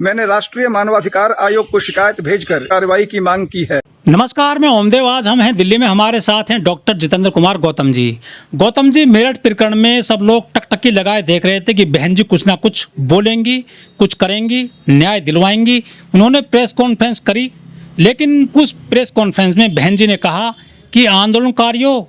मैंने राष्ट्रीय मानवाधिकार आयोग को शिकायत भेजकर कार्रवाई की मांग की है। नमस्कार, मैं ओमदेव। आज हम हैं दिल्ली में, हमारे साथ हैं डॉक्टर जितेंद्र कुमार गौतम जी। गौतम जी, मेरठ प्रकरण में सब लोग टकटकी लगाए देख रहे थे कि बहन जी कुछ ना कुछ बोलेंगी, कुछ करेंगी, न्याय दिलवाएंगी। उन्होंने प्रेस कॉन्फ्रेंस करी, लेकिन उस प्रेस कॉन्फ्रेंस में बहन जी ने कहा कि आंदोलनकारियों,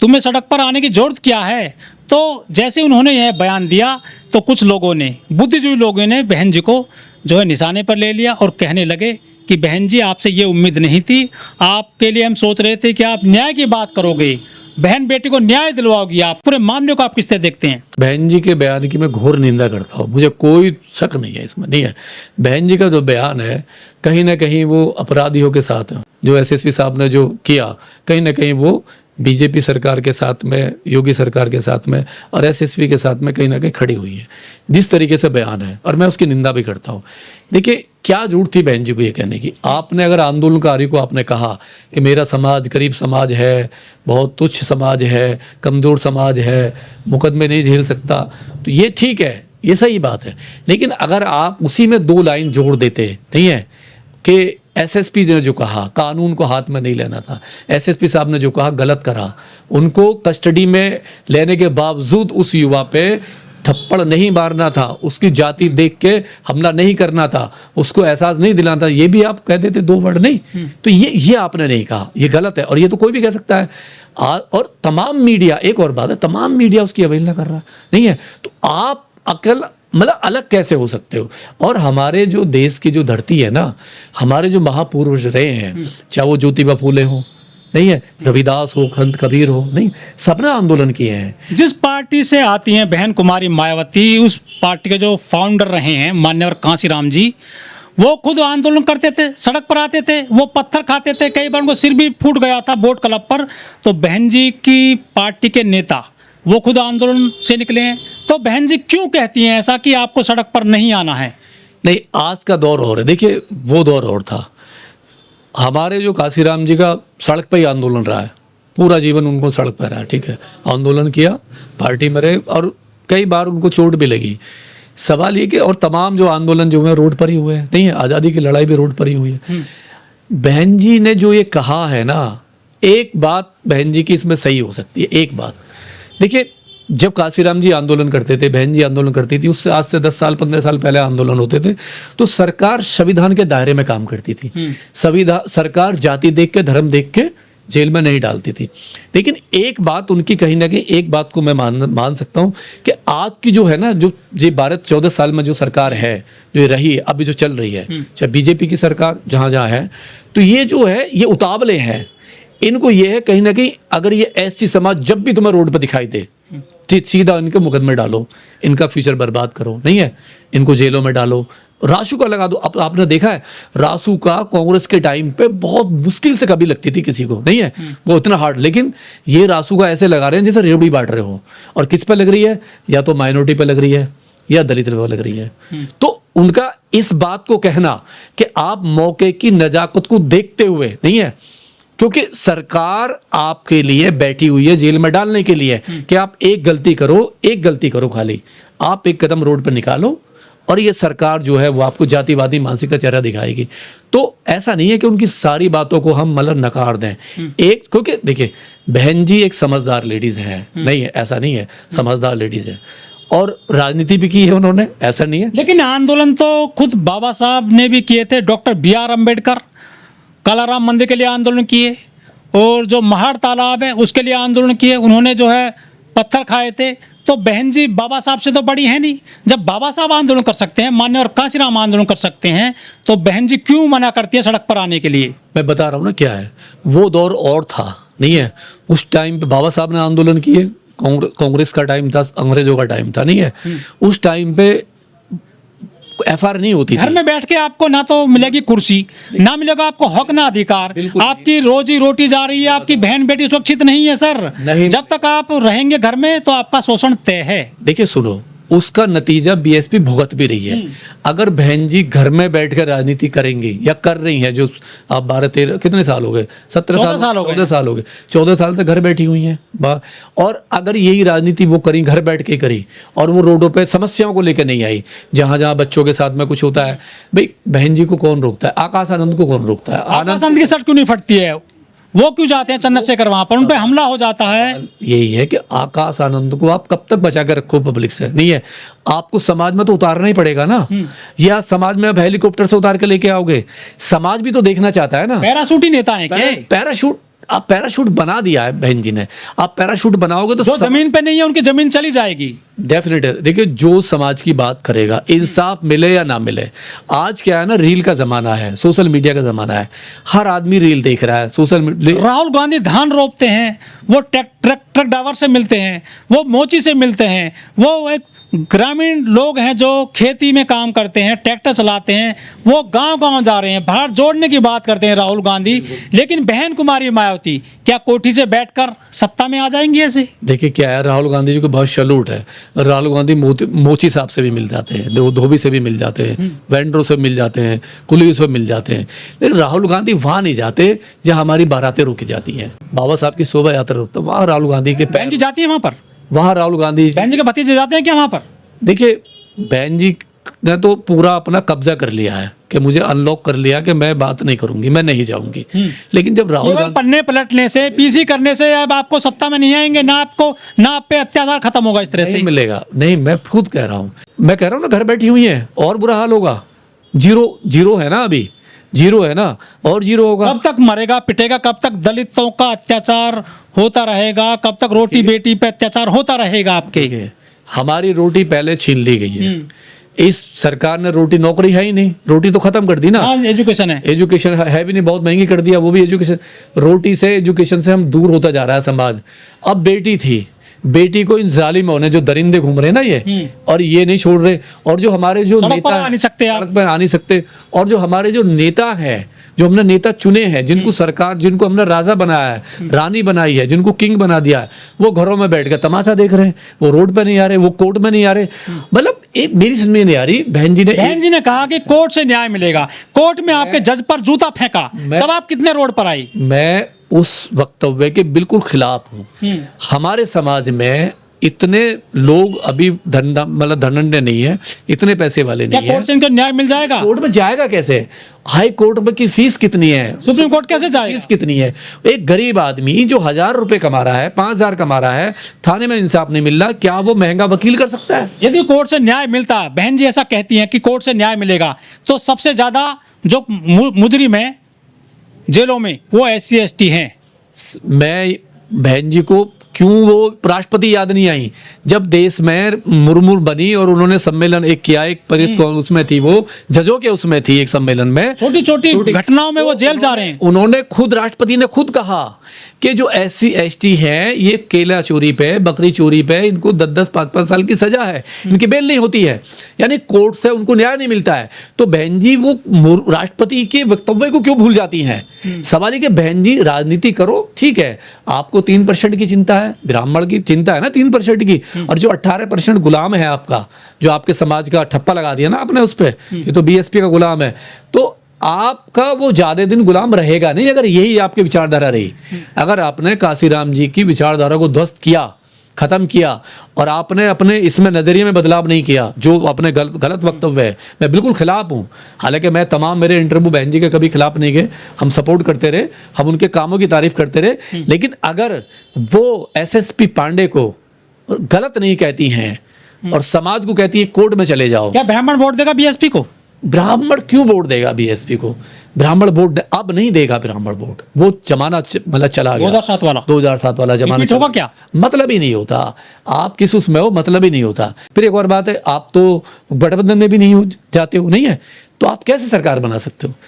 तुम्हें सड़क पर आने की जरूरत क्या है। तो जैसे उन्होंने यह बयान दिया तो कुछ लोगों ने, बुद्धिजीवी लोगों ने बहन जी को जो है निशाने पर ले लिया और कहने लगे कि बहन जी, आपसे ये उम्मीद नहीं थी, आपके लिए हम सोच रहे थे कि आप न्याय की बात करोगे, बहन बेटी को न्याय दिलवाओगी। आप पूरे मामले को आप किस तरह देखते हैं? बहन जी के बयान की मैं घोर निंदा करता हूँ, मुझे कोई शक नहीं है इसमें, नहीं है। बहन जी का जो बयान है कहीं ना कहीं वो अपराधियों के साथ है। जो एसएसपी साहब ने जो किया, कहीं ना कहीं वो बीजेपी सरकार के साथ में, योगी सरकार के साथ में और एसएसपी के साथ में कहीं ना कहीं खड़ी हुई है, जिस तरीके से बयान है, और मैं उसकी निंदा भी करता हूँ। देखिए, क्या जरूरत थी बहन जी को ये कहने की? आपने अगर आंदोलनकारी को आपने कहा कि मेरा समाज गरीब समाज है, बहुत तुच्छ समाज है, कमज़ोर समाज है, मुकदमे नहीं झेल सकता, तो ये ठीक है, ये सही बात है। लेकिन अगर आप उसी में दो लाइन जोड़ देते, नहीं है कि एसएसपी ने जो कहा कानून को हाथ में नहीं लेना था, एसएसपी साहब ने जो कहा गलत करा, उनको कस्टडी में लेने के बावजूद उस युवा पे थप्पड़ नहीं मारना था, उसकी जाति देख के हमला नहीं करना था, उसको एहसास नहीं दिलाना था, ये भी आप कह देते दो वर्ड नहीं। तो ये आपने नहीं कहा, ये गलत है, और ये तो कोई भी कह सकता है। और तमाम मीडिया, एक और बात है, तमाम मीडिया उसकी अवहेलना कर रहा नहीं है। तो आप मतलब अलग कैसे हो सकते हो? और हमारे जो देश की जो धरती है ना, हमारे जो महापुरुष रहे हैं, चाहे वो ज्योतिबा फूले हो, नहीं है, रविदास हो, संत कबीर हो, नहीं, सबने आंदोलन किए हैं। जिस पार्टी से आती हैं बहन कुमारी मायावती, उस पार्टी के जो फाउंडर रहे हैं मान्यवर कांशीराम जी, वो खुद आंदोलन करते थे, सड़क पर आते थे, वो पत्थर खाते थे, कई बार उनको सिर भी फूट गया था बोट क्लब पर। तो बहन जी की पार्टी के नेता वो खुद आंदोलन से निकले हैं। तो बहन जी क्यों कहती हैं ऐसा कि आपको सड़क पर नहीं आना है? नहीं, आज का दौर और है। देखिए, वो दौर और था। हमारे जो कांशीराम जी का सड़क पर ही आंदोलन रहा है, पूरा जीवन उनको सड़क पर रहा, ठीक है, आंदोलन किया, पार्टी में रहे, और कई बार उनको चोट भी लगी। सवाल ये कि और तमाम जो आंदोलन जो हुए रोड पर ही हुए हैं, नहीं है, आज़ादी की लड़ाई भी रोड पर ही हुई है। बहन जी ने जो ये कहा है ना, एक बात बहन जी की इसमें सही हो सकती है, एक बात। देखिए, जब कांशीराम जी आंदोलन करते थे, बहन जी आंदोलन करती थी, उससे आज से 10 साल 15 साल पहले आंदोलन होते थे, तो सरकार संविधान के दायरे में काम करती थी। सरकार जाति देख के, धर्म देख के जेल में नहीं डालती थी। लेकिन एक बात उनकी, कहीं ना कहीं एक बात को मैं मान सकता हूँ कि आज की जो है ना, जो ये भारत 14 साल में जो सरकार है, जो रही है, अभी जो चल रही है, चाहे बीजेपी की सरकार जहाँ जहाँ है, तो ये जो है, ये उतावले हैं। इनको ये है कहीं ना कहीं, अगर ये ऐसी समाज जब भी तुम्हें रोड पर दिखाई दे, सीधा इनके मुकदमे डालो, इनका फ्यूचर बर्बाद करो, नहीं है, इनको जेलों में डालो, रासू का लगा दो। अब आपने देखा है, रासू का कांग्रेस के टाइम पे बहुत मुश्किल से कभी लगती थी किसी को, नहीं है, वो इतना हार्ड। लेकिन ये रासू का ऐसे लगा रहे हैं जैसे रेवड़ी बांट रहे हो। और किस पे लग रही है? या तो माइनॉरिटी पे लग रही है या दलित पे लग रही है। तो उनका इस बात को कहना कि आप मौके की नजाकत को देखते हुए, नहीं है, क्योंकि सरकार आपके लिए बैठी हुई है जेल में डालने के लिए, कि आप एक गलती करो, खाली आप एक कदम रोड पर निकालो, और ये सरकार जो है वो आपको जातिवादी मानसिकता चेहरा दिखाएगी। तो ऐसा नहीं है कि उनकी सारी बातों को हम मतलब नकार दें। एक, क्योंकि देखिए, बहन जी एक समझदार लेडीज है, नहीं है, ऐसा नहीं है, समझदार लेडीज है, और राजनीति भी की है उन्होंने, ऐसा नहीं है। लेकिन आंदोलन तो खुद बाबा साहब ने भी किए थे। डॉक्टर BR अम्बेडकर कालाराम मंदिर के लिए आंदोलन किए, और जो महाड़ तालाब है उसके लिए आंदोलन किए। उन्होंने जो है पत्थर खाए थे। तो बहन जी बाबा साहब से तो बड़ी है नहीं। जब बाबा साहब आंदोलन कर सकते हैं, मान्यवर कांशीराम आंदोलन कर सकते हैं, तो बहन जी क्यों मना करती है सड़क पर आने के लिए? मैं बता रहा हूँ ना क्या है, वो दौर और था, नहीं है। उस टाइम पे बाबा साहब ने आंदोलन किए, कांग्रेस का टाइम था, अंग्रेजों का टाइम था, नहीं है। उस टाइम पे FR नहीं होती थी। घर में बैठ के आपको ना तो मिलेगी कुर्सी, ना मिलेगा आपको हक ना अधिकार, आपकी रोजी रोटी जा रही है, आपकी बहन बेटी सुरक्षित नहीं है सर। नहीं। जब तक आप रहेंगे घर में तो आपका शोषण तय है। देखिए, सुनो, उसका नतीजा बीएसपी भुगत भी रही है। अगर बहन जी घर में बैठकर राजनीति करेंगी या कर रही हैं, जो आप 12-13 कितने साल हो गए, 17 साल हो गए, 14 साल हो गए, 14 साल से घर बैठी हुई हैं। और अगर यही राजनीति वो करी, घर बैठ के करी, और वो रोडों पे समस्याओं को लेकर नहीं आई, जहां जहां बच्चों के साथ में कुछ होता है, भाई बहन जी को कौन रोकता है? आकाश आनंद को कौन रोकता है? आकाश आनंद की शर्ट क्यों नहीं फटती है? वो क्यों जाते हैं चंद्रशेखर वहां पर, उन पे हमला हो जाता है। यही है कि आकाश आनंद को आप कब तक बचा कर रखो पब्लिक से? नहीं है, आपको समाज में तो उतारना ही पड़ेगा ना। या समाज में आप हेलीकॉप्टर से उतार के लेके आओगे? समाज भी तो देखना चाहता है ना। पैराशूट ही नेता है क्या? पैराशूट, आप पैराशूट बना दिया है बहन जी ने, आप पैराशूट बनाओगे तो जो जमीन पे नहीं है उनकी जमीन चली जाएगी। डेफिनेट है। देखिए, जो समाज की बात करेगा, इंसाफ मिले या ना मिले, आज क्या है ना, रील का जमाना है, सोशल मीडिया का जमाना है, हर आदमी रील देख रहा है, सोशल मीडिया। राहुल गांधी धान रोपते हैं, वो ट्रक ड्राइवर से मिलते हैं, वो मोची से मिलते हैं, वो एक ग्रामीण लोग हैं जो खेती में काम करते हैं, ट्रैक्टर चलाते हैं, वो गांव-गांव जा रहे हैं, भारत जोड़ने की बात करते हैं राहुल गांधी। लेकिन बहन कुमारी मायावती क्या कोठी से बैठकर सत्ता में आ जाएंगी ऐसे? देखिए क्या है, राहुल गांधी जी को बहुत शलूट है। राहुल गांधी मोची साहब से भी मिल जाते हैं, धोबी से भी मिल जाते हैं, वेंडरों से मिल जाते हैं, कुली से मिल जाते हैं, लेकिन राहुल गांधी वहाँ नहीं जाते जहाँ हमारी बारातें रोकी जाती हैं। बाबा साहब की शोभा यात्रा रोकते, वहाँ राहुल गांधी के बहन जी जाती है वहाँ पर? वहाँ राहुल गांधी, बहन जी के भतीजे जाते हैं क्या वहाँ पर? देखिए, बहन जी ने तो पूरा अपना कब्जा कर लिया है कि मुझे अनलॉक कर लिया कि मैं बात नहीं करूंगी, मैं नहीं जाऊंगी। लेकिन जब राहुल गांधी पन्ने पलटने से, पीसी करने से अब आपको सत्ता में नहीं आएंगे ना, आप पे अत्याचार खत्म होगा इस तरह से? नहीं मिलेगा। नहीं, मैं खुद कह रहा हूँ, मैं कह रहा हूँ ना, घर बैठी हुई है और बुरा हाल होगा। जीरो है ना, अभी जीरो है ना, और जीरो होगा। कब तक मरेगा पिटेगा? कब तक दलितों का अत्याचार होता रहेगा? कब तक रोटी बेटी पे अत्याचार होता रहेगा आपके? हमारी रोटी पहले छीन ली गई है। इस सरकार ने रोटी, नौकरी है ही नहीं, रोटी तो खत्म कर दी ना। एजुकेशन है, एजुकेशन है भी नहीं, बहुत महंगी कर दिया वो भी एजुकेशन। रोटी से, एजुकेशन से हम दूर होता जा रहा है समाज। अब बेटी थी, बेटी को इन जालिमों ने, जो दरिंदे घूम रहे हैं ना ये, और ये नहीं छोड़ रहे, और जो हमारे जो नेता आ नहीं सकते, सड़क पर आ नहीं सकते, और जो हमारे जो नेता है, जो हमने नेता चुने हैं, जिनको सरकार, जिनको हमने राजा बनाया है, रानी बनाई है, जिनको किंग बना दिया है, वो घरों में बैठ कर तमाशा देख रहे हैं, वो रोड पे नहीं आ रहे, वो कोर्ट में नहीं आ रहे। मतलब एक मेरी समझ में नहीं आ रही। बहन जी ने कहा कि कोर्ट से न्याय मिलेगा, कोर्ट में आपके जज पर जूता फेंका, तब आप कितने रोड पर आई? मैं उस वक्तव्य के बिल्कुल खिलाफ हूँ। हमारे समाज में इतने लोग अभी धनंडे नहीं है, इतने पैसे वाले नहीं है। कोर्ट से इनको न्याय मिल जाएगा? कोर्ट में जाएगा कैसे? हाई कोर्ट में की फीस कितनी है? सुप्रीम कोर्ट कैसे जाएगा? फीस कितनी है? एक गरीब आदमी जो 1000 रुपए कमा रहा है, 5000 कमा रहा है, थाने में इंसाफ नहीं मिल रहा, क्या वो महंगा वकील कर सकता है? यदि कोर्ट से न्याय मिलता, बहन जी ऐसा कहती हैं कि कोर्ट से न्याय मिलेगा, तो सबसे ज्यादा जो मुजरिम है जेलों में वो SC ST हैं। मैं बहन जी को क्यों वो राष्ट्रपति याद नहीं आई? जब देश में मुर्मू बनी और उन्होंने सम्मेलन एक किया, एक परिषद उसमें थी, वो जजों के उसमें थी, एक सम्मेलन में छोटी छोटी घटनाओं में वो जेल जा रहे हैं। उन्होंने खुद, राष्ट्रपति ने खुद कहा कि जो SC ST है, ये केला चोरी पे, बकरी चोरी पे इनको 10-10, 5-5 साल की सजा है, इनकी बेल नहीं होती है, यानी कोर्ट से उनको न्याय नहीं मिलता है। तो बहन जी वो राष्ट्रपति के वक्तव्य को क्यों भूल जाती हैं? सवाल है कि बहन जी राजनीति करो, ठीक है, आपको 3% की चिंता है, ब्राह्मण की चिंता है ना 3% की, और जो 18% गुलाम है आपका, जो आपके समाज का ठप्पा लगा दिया ना आपने उस पर, ये तो BSP का गुलाम है, तो आपका वो ज्यादा दिन गुलाम रहेगा नहीं अगर यही आपकी विचारधारा रही। अगर आपने काशीराम जी की विचारधारा को ध्वस्त किया, खत्म किया, और आपने अपने इसमें नजरिए में बदलाव नहीं किया, जो अपने गलत वक्तव्य है, मैं बिल्कुल खिलाफ हूँ। हालांकि मैं तमाम मेरे इंटरव्यू बहन जी के कभी खिलाफ नहीं गए, हम सपोर्ट करते रहे, हम उनके कामों की तारीफ करते रहे, लेकिन अगर वो SSP पांडे को गलत नहीं कहती हैं और समाज को कहती है कोर्ट में चले जाओ, क्या ब्राह्मण वोट देगा BSP को? ब्राह्मण क्यों वोट देगा BSP को? ब्राह्मण वोट अब नहीं देगा, ब्राह्मण वोट, वो जमाना मतलब चला गया, 2007 वाला जमाना होगा क्या? मतलब ही नहीं होता, आप किस उसमें हो, मतलब ही नहीं होता। फिर एक और बात है, आप तो गठबंधन में भी नहीं जाते हो, नहीं है, तो आप कैसे सरकार बना सकते हो?